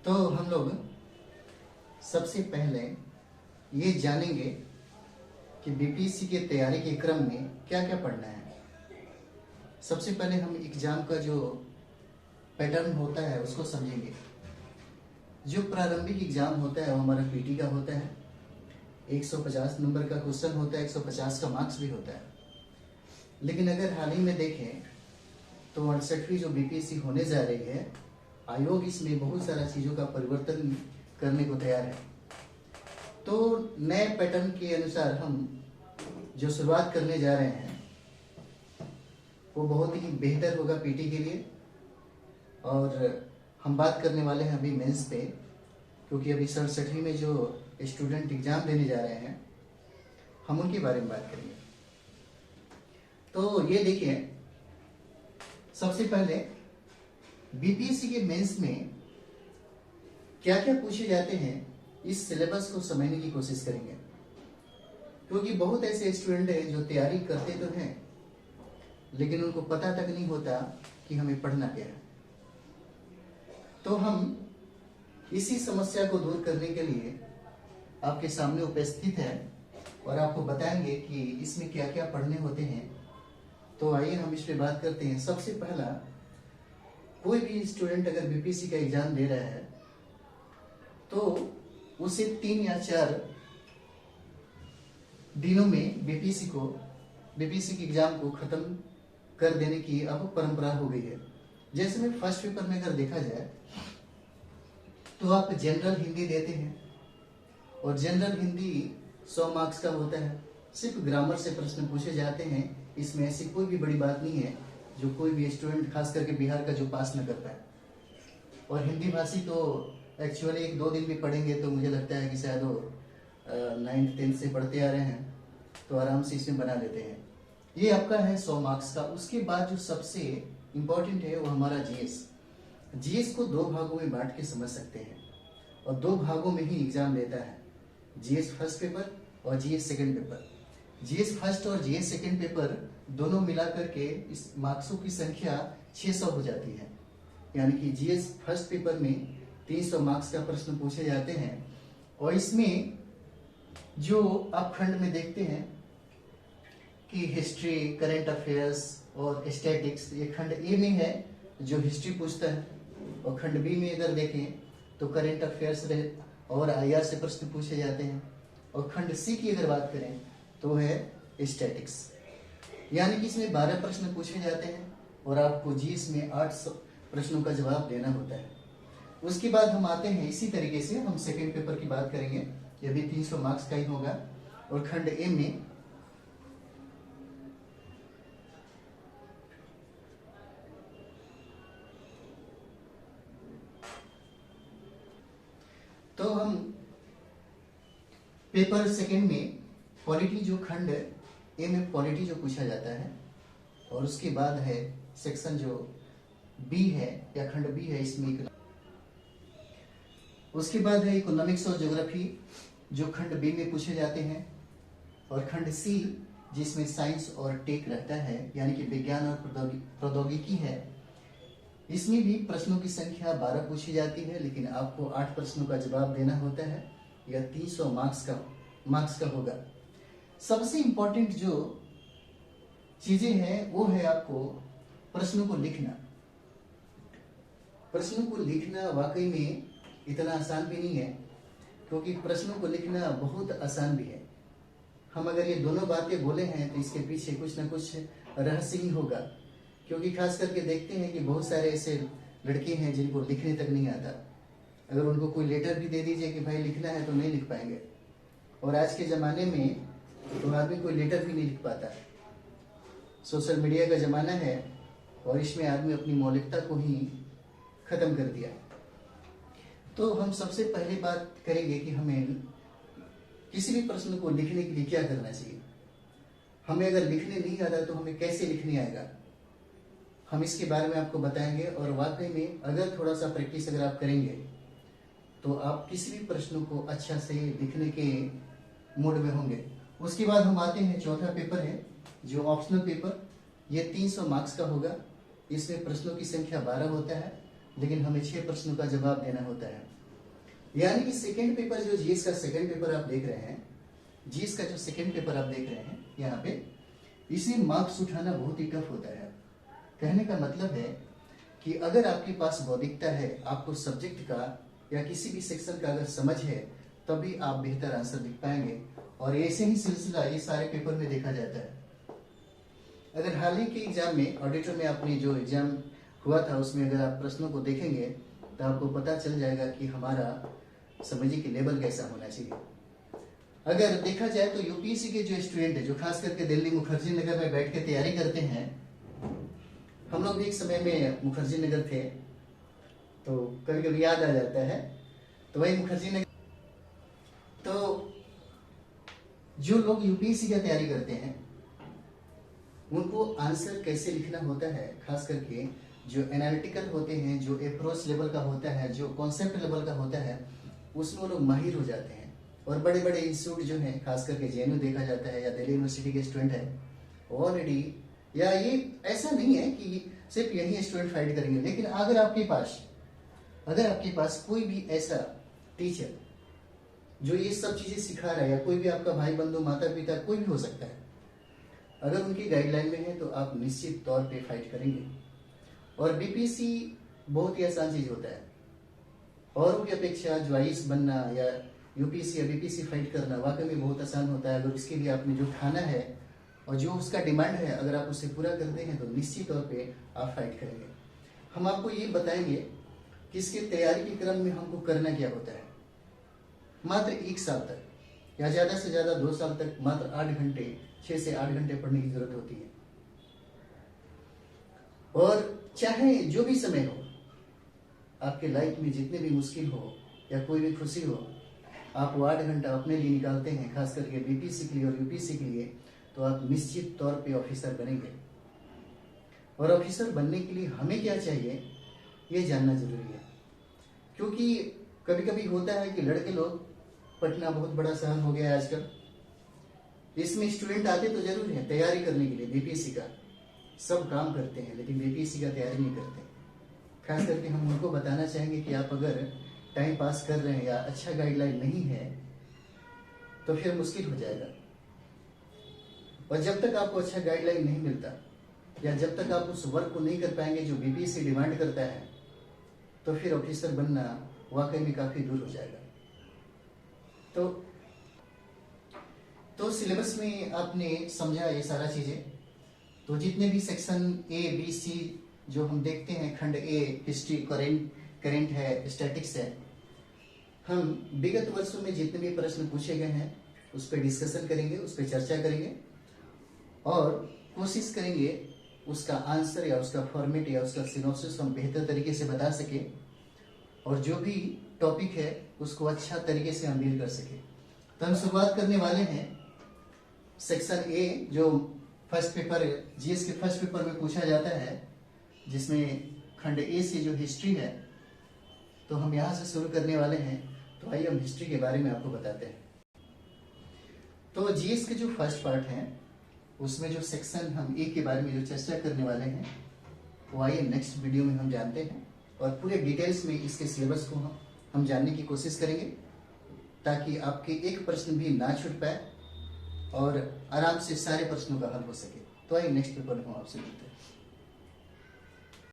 तो हम लोग सबसे पहले ये जानेंगे कि बीपीएससी के तैयारी के क्रम में क्या क्या पढ़ना है। सबसे पहले हम एग्जाम का जो पैटर्न होता है उसको समझेंगे। जो प्रारंभिक एग्जाम होता है वो हमारा पीटी का होता है। 150 नंबर का क्वेश्चन होता है, 150 का मार्क्स भी होता है। लेकिन अगर हाल ही में देखें तो 68वीं जो बीपीएससी होने जा रही है, आयोग इसमें बहुत सारा चीज़ों का परिवर्तन करने को तैयार है। तो नए पैटर्न के अनुसार हम जो शुरुआत करने जा रहे हैं वो बहुत ही बेहतर होगा पीटी के लिए। और हम बात करने वाले हैं अभी मेंस पे, क्योंकि अभी 67वीं में जो स्टूडेंट एग्जाम देने जा रहे हैं हम उनके बारे में बात करेंगे। तो ये देखिए, सबसे पहले बीपीएससी के मेंस में क्या क्या पूछे जाते हैं इस सिलेबस को समझने की कोशिश करेंगे, क्योंकि बहुत ऐसे स्टूडेंट हैं जो तैयारी करते तो हैं लेकिन उनको पता तक नहीं होता कि हमें पढ़ना क्या है। तो हम इसी समस्या को दूर करने के लिए आपके सामने उपस्थित है और आपको बताएंगे कि इसमें क्या क्या पढ़ने होते हैं। तो आइए हम इस पे बात करते हैं। सबसे पहला, कोई भी स्टूडेंट अगर बीपीएससी का एग्जाम दे रहा है तो उसे 3 या 4 दिनों में बीपीएससी के एग्जाम को खत्म कर देने की अब परंपरा हो गई है। जैसे में फर्स्ट पेपर में अगर देखा जाए तो आप जनरल हिंदी देते हैं और जनरल हिंदी 100 मार्क्स का होता है। सिर्फ ग्रामर से प्रश्न पूछे जाते हैं। इसमें ऐसी कोई भी बड़ी बात नहीं है जो कोई भी स्टूडेंट खास करके बिहार का जो पास न कर पाए। और हिंदी भाषी तो एक्चुअली 1-2 दिन भी पढ़ेंगे तो मुझे लगता है कि शायद वो 9th 10th से पढ़ते आ रहे हैं तो आराम से इसमें बना लेते हैं। ये आपका है 100 मार्क्स का। उसके बाद जो सबसे इम्पोर्टेंट है वो हमारा जीएस को 2 भागों में बांट के समझ सकते हैं और 2 भागों में ही एग्जाम लेता है, जीएस फर्स्ट पेपर और GS second paper. GS first और जीएस सेकंड पेपर दोनों मिला करके इस मार्क्सों की संख्या 600 हो जाती है। यानी कि जीएस फर्स्ट पेपर में 300 मार्क्स का प्रश्न पूछे जाते हैं और इसमें जो आप खंड में देखते हैं कि हिस्ट्री, करंट अफेयर्स और स्टैटिक्स, ये खंड ए में है जो हिस्ट्री पूछता है और खंड बी में अगर देखें तो करंट अफेयर्स और आईआर से प्रश्न पूछे जाते हैं और खंड सी की अगर बात करें तो है स्टैटिक्स। यानी कि इसमें 12 प्रश्न पूछे जाते हैं और आपको जीएस में 8 प्रश्नों का जवाब देना होता है। उसके बाद हम आते हैं, इसी तरीके से हम सेकेंड पेपर की बात करेंगे, यह भी 300 मार्क्स का ही होगा और खंड ए में तो हम पेपर सेकेंड में पॉलिटी, जो खंड ए में पॉलिटी जो पूछा जाता है और उसके बाद है सेक्शन जो बी है या खंड बी है, इसमें उसके बाद है इकोनॉमिक्स और ज्योग्राफी जो खंड बी में पूछे जाते हैं और खंड सी जिसमें साइंस और टेक रहता है यानी कि विज्ञान और प्रौद्योगिकी है, इसमें भी प्रश्नों की संख्या 12 पूछी जाती है लेकिन आपको 8 प्रश्नों का जवाब देना होता है। यह 300 मार्क्स का होगा। सबसे इंपॉर्टेंट जो चीजें हैं वो है आपको प्रश्नों को लिखना। प्रश्नों को लिखना वाकई में इतना आसान भी नहीं है, क्योंकि प्रश्नों को लिखना बहुत आसान भी है। हम अगर ये दोनों बातें बोले हैं तो इसके पीछे कुछ ना कुछ रहस्य ही होगा, क्योंकि खास करके देखते हैं कि बहुत सारे ऐसे लड़के हैं जिनको लिखने तक नहीं आता। अगर उनको कोई लेटर भी दे दीजिए कि भाई लिखना है तो नहीं लिख पाएंगे। और आज के ज़माने में तो आदमी कोई लेटर भी नहीं लिख पाता। सोशल मीडिया का ज़माना है और इसमें आदमी अपनी मौलिकता को ही ख़त्म कर दिया। तो हम सबसे पहले बात करेंगे कि हमें किसी भी प्रश्न को लिखने के लिए क्या करना चाहिए। हमें अगर लिखने नहीं आता तो हमें कैसे लिखने आएगा, हम इसके बारे में आपको बताएंगे। और वाकई में अगर थोड़ा सा प्रैक्टिस अगर आप करेंगे तो आप किसी भी प्रश्न को अच्छा से लिखने के मूड में होंगे। उसके बाद हम आते हैं, चौथा पेपर है जो ऑप्शनल पेपर, ये 300 मार्क्स का होगा। इसमें प्रश्नों की संख्या 12 होता है लेकिन हमें 6 प्रश्नों का जवाब देना होता है। यानी कि सेकेंड पेपर जो जीएस का सेकेंड पेपर आप देख रहे हैं, जीएस का जो सेकेंड पेपर आप देख रहे हैं यहाँ पे, इसे मार्क्स उठाना बहुत ही टफ होता है। कहने का मतलब है कि अगर आपके पास बौद्धिकता है, आपको सब्जेक्ट का या किसी भी सेक्शन का अगर समझ है, तभी आप बेहतर आंसर लिख पाएंगे। और ऐसे ही सिलसिला ये सारे पेपर में देखा जाता है। अगर हाल ही के एग्जाम में, ऑडिटर में आपने जो एग्जाम हुआ था, उसमें अगर आप प्रश्नों को देखेंगे तो आपको पता चल जाएगा कि हमारा समझिए कि लेवल कैसा होना चाहिए। अगर देखा जाए तो यूपीएससी के जो स्टूडेंट है, जो खास करके दिल्ली मुखर्जी नगर में बैठ के तैयारी करते हैं, हम लोग भी एक समय में मुखर्जी नगर थे, तो कभी कभी याद आ जाता है। तो वही मुखर्जी नगर, तो जो लोग यूपीएससी की तैयारी करते हैं उनको आंसर कैसे लिखना होता है, खास करके जो एनालिटिकल होते हैं, जो अप्रोच लेवल का होता है, जो कॉन्सेप्ट लेवल का होता है, उसमें वो लोग माहिर हो जाते हैं। और बड़े बड़े इंस्टीट्यूट जो हैं, खास करके जेएनयू देखा जाता है या दिल्ली यूनिवर्सिटी के स्टूडेंट हैं ऑलरेडी, या ये ऐसा नहीं है कि सिर्फ यही स्टूडेंट फाइट करेंगे, लेकिन अगर आपके पास कोई भी ऐसा टीचर जो ये सब चीजें सिखा रहा है, या कोई भी आपका भाई बंधु, माता पिता, कोई भी हो सकता है, अगर उनकी गाइडलाइन में है तो आप निश्चित तौर पे फाइट करेंगे। और बीपीएससी बहुत ही आसान चीज होता है, औरों की अपेक्षा जो आईएएस बनना या यूपीएससी या बीपीएससी फाइट करना वाकई में बहुत आसान होता है। अगर इसके लिए आपने जो ठाना है और जो उसका डिमांड है, अगर आप उसे पूरा करते हैं तो निश्चित तौर पे आप फाइट करेंगे। हम आपको ये बताएंगे कि इसके तैयारी के क्रम में हमको करना क्या होता है। मात्र 1 साल तक या ज्यादा से ज्यादा 2 साल तक मात्र 8 घंटे, 6 से 8 घंटे पढ़ने की जरूरत होती है। और चाहे जो भी समय हो, आपके लाइफ में जितने भी मुश्किल हो या कोई भी खुशी हो, आप वो 8 घंटा अपने लिए निकालते हैं, खास करके बीपीएससी के लिए और यूपीएससी के लिए, तो आप निश्चित तौर पे ऑफिसर बनेंगे। और ऑफिसर बनने के लिए हमें क्या चाहिए, ये जानना जरूरी है। क्योंकि कभी कभी होता है कि लड़के लोग, पटना बहुत बड़ा शहर हो गया है आजकल, इसमें स्टूडेंट आते तो जरूर है तैयारी करने के लिए, बीपीएससी का सब काम करते हैं, लेकिन बीपीएससी का तैयारी नहीं करते। खास करके हम उनको बताना चाहेंगे कि आप अगर टाइम पास कर रहे हैं या अच्छा गाइडलाइन नहीं है तो फिर मुश्किल हो जाएगा। और जब तक आपको अच्छा गाइडलाइन नहीं मिलता या जब तक आप उस वर्क को नहीं कर पाएंगे जो बीपीएससी डिमांड करता है, तो फिर ऑफिसर बनना वाकई में काफी दूर हो जाएगा। तो सिलेबस में आपने समझा ये सारा चीजें। तो जितने भी सेक्शन ए बी सी जो हम देखते हैं, खंड ए हिस्ट्री, करेंट है, स्टैटिक्स है, हम विगत वर्षों में जितने भी प्रश्न पूछे गए हैं उस पर डिस्कशन करेंगे, उस पर चर्चा करेंगे और कोशिश करेंगे उसका आंसर या उसका फॉर्मेट या उसका सिनॉप्सिस हम बेहतर तरीके से बता सके, और जो भी टॉपिक है उसको अच्छा तरीके से हम डील कर सके। तो हम शुरुआत करने वाले हैं सेक्शन ए, जो फर्स्ट पेपर जीएस के फर्स्ट पेपर में पूछा जाता है, जिसमें खंड ए से जो हिस्ट्री है, तो हम यहाँ से शुरू करने वाले हैं। तो आइए हम हिस्ट्री के बारे में आपको बताते हैं। तो जीएस के जो फर्स्ट पार्ट है उसमें जो सेक्शन हम ए के बारे में जो चर्चा करने वाले हैं, वो आइए नेक्स्ट वीडियो में हम जानते हैं और पूरे डिटेल्स में इसके सिलेबस को हम जानने की कोशिश करेंगे, ताकि आपके एक प्रश्न भी ना छूट पाए और आराम से सारे प्रश्नों का हल हो सके। तो आइए नेक्स्ट पेपर में हम आपसे मिलते हैं।